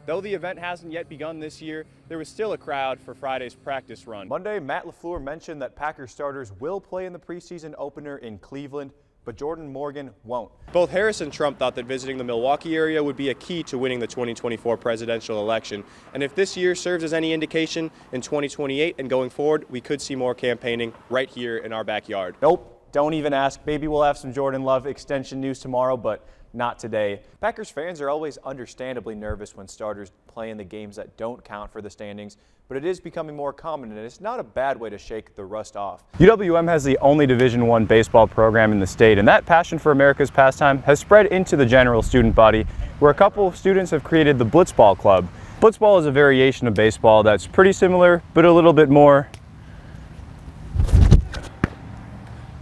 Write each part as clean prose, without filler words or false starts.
Though the event hasn't yet begun this year, there was still a crowd for Friday's practice run. Monday, Matt LaFleur mentioned that Packers starters will play in the preseason opener in Cleveland, but Jordan Morgan won't. Both Harris and Trump thought that visiting the Milwaukee area would be a key to winning the 2024 presidential election. And if this year serves as any indication, in 2028 and going forward, we could see more campaigning right here in our backyard. Nope, don't even ask. Maybe we'll have some Jordan Love extension news tomorrow, but not today. Packers fans are always understandably nervous when starters play in the games that don't count for the standings, but it is becoming more common, and it's not a bad way to shake the rust off. UWM has the only Division I baseball program in the state, and that passion for America's pastime has spread into the general student body, where a couple of students have created the Blitzball Club. Blitzball is a variation of baseball that's pretty similar, but a little bit more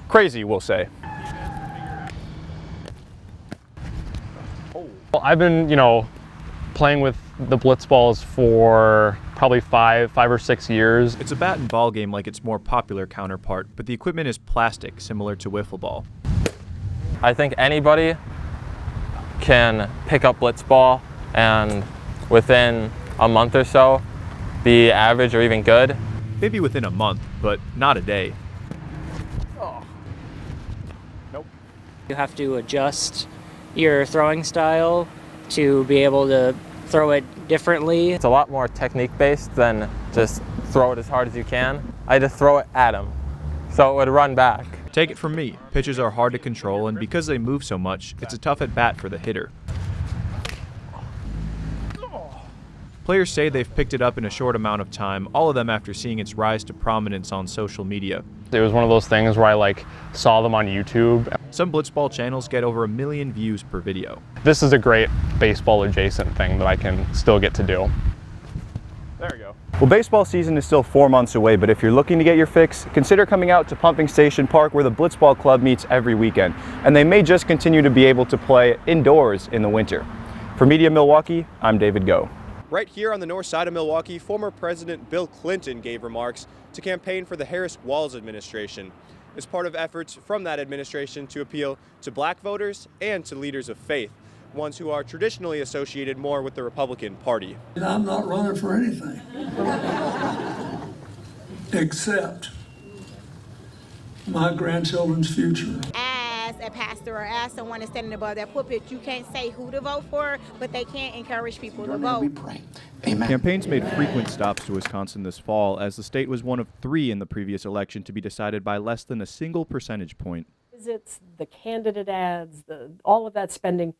crazy, we'll say. Well, I've been, playing with the Blitzballs for probably five or 6 years. It's a bat and ball game like its more popular counterpart, but the equipment is plastic, similar to wiffle ball. I think anybody can pick up Blitzball and within a month or so be average or even good. Maybe within a month, but not a day. Oh. Nope. You have to adjust your throwing style to be able to throw it differently. It's a lot more technique based than just throw it as hard as you can. I had to throw it at him so it would run back. Take it from me, pitches are hard to control, and because they move so much, it's a tough at bat for the hitter. Players say they've picked it up in a short amount of time, all of them after seeing its rise to prominence on social media. It was one of those things where I saw them on YouTube. Some Blitzball channels get over 1 million views per video. This is a great baseball adjacent thing that I can still get to do. There we go. Well, baseball season is still 4 months away, but if you're looking to get your fix, consider coming out to Pumping Station Park where the Blitzball Club meets every weekend. And they may just continue to be able to play indoors in the winter. For Media Milwaukee, I'm David Go. Right here on the north side of Milwaukee, former President Bill Clinton gave remarks to campaign for the Harris-Walz administration as part of efforts from that administration to appeal to black voters and to leaders of faith, ones who are traditionally associated more with the Republican Party. I'm not running for anything except my grandchildren's future. As a pastor or as someone that's standing above that pulpit, you can't say who to vote for, but they can encourage people to vote. We pray. Amen. Campaigns made frequent stops to Wisconsin this fall, as the state was one of 3 in the previous election to be decided by less than a single percentage point. Visits, the candidate ads, all of that spending,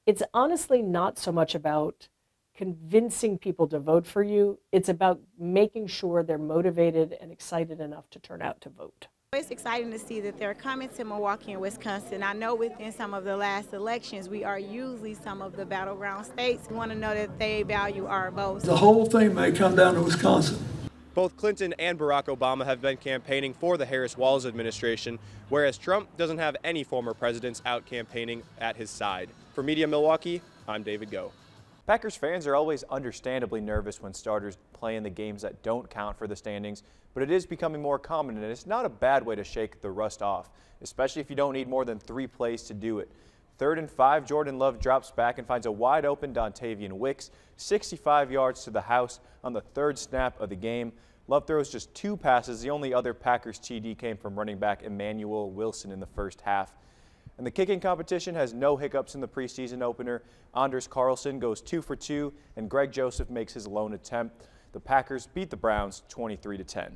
it's honestly not so much about convincing people to vote for you. It's about making sure they're motivated and excited enough to turn out to vote. It's exciting to see that they're coming to Milwaukee and Wisconsin. I know within some of the last elections, we are usually some of the battleground states. We want to know that they value our votes. The whole thing may come down to Wisconsin. Both Clinton and Barack Obama have been campaigning for the Harris-Walz administration, whereas Trump doesn't have any former presidents out campaigning at his side. For Media Milwaukee, I'm David Go. Packers fans are always understandably nervous when starters play in the games that don't count for the standings, but it is becoming more common, and it's not a bad way to shake the rust off, especially if you don't need more than 3 plays to do it. 3rd and 5, Jordan Love drops back and finds a wide-open Dontavian Wicks, 65 yards to the house on the 3rd snap of the game. Love throws just 2 passes. The only other Packers TD came from running back Emmanuel Wilson in the first half. And the kicking competition has no hiccups in the preseason opener. Anders Carlson goes 2 for 2, and Greg Joseph makes his lone attempt. The Packers beat the Browns 23-10.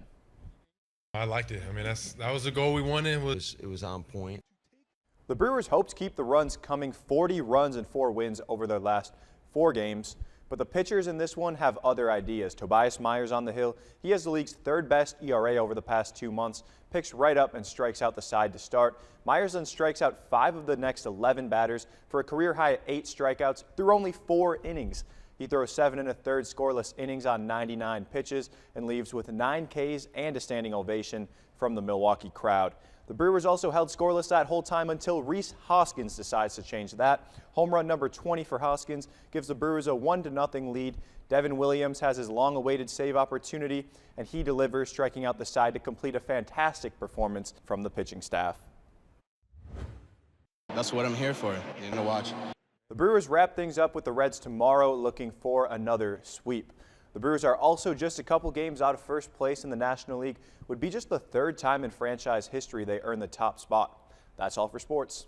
I liked it. I mean, that was the goal we wanted. It was on point. The Brewers hope to keep the runs coming, 40 runs and 4 wins over their last 4 games. But the pitchers in this one have other ideas. Tobias Myers on the hill. He has the league's 3rd best ERA over the past 2 months. Picks right up and strikes out the side to start. Myers then strikes out 5 of the next 11 batters for a career high 8 strikeouts through only 4 innings. He throws 7 1/3 scoreless innings on 99 pitches and leaves with 9 Ks and a standing ovation from the Milwaukee crowd. The Brewers also held scoreless that whole time until Rhys Hoskins decides to change that. Home run number 20 for Hoskins gives the Brewers a 1-0 lead. Devin Williams has his long-awaited save opportunity, and he delivers, striking out the side to complete a fantastic performance from the pitching staff. That's what I'm here for, to watch. The Brewers wrap things up with the Reds tomorrow, looking for another sweep. The Brewers are also just a couple games out of first place in the National League. Would be just the third time in franchise history they earned the top spot. That's all for sports.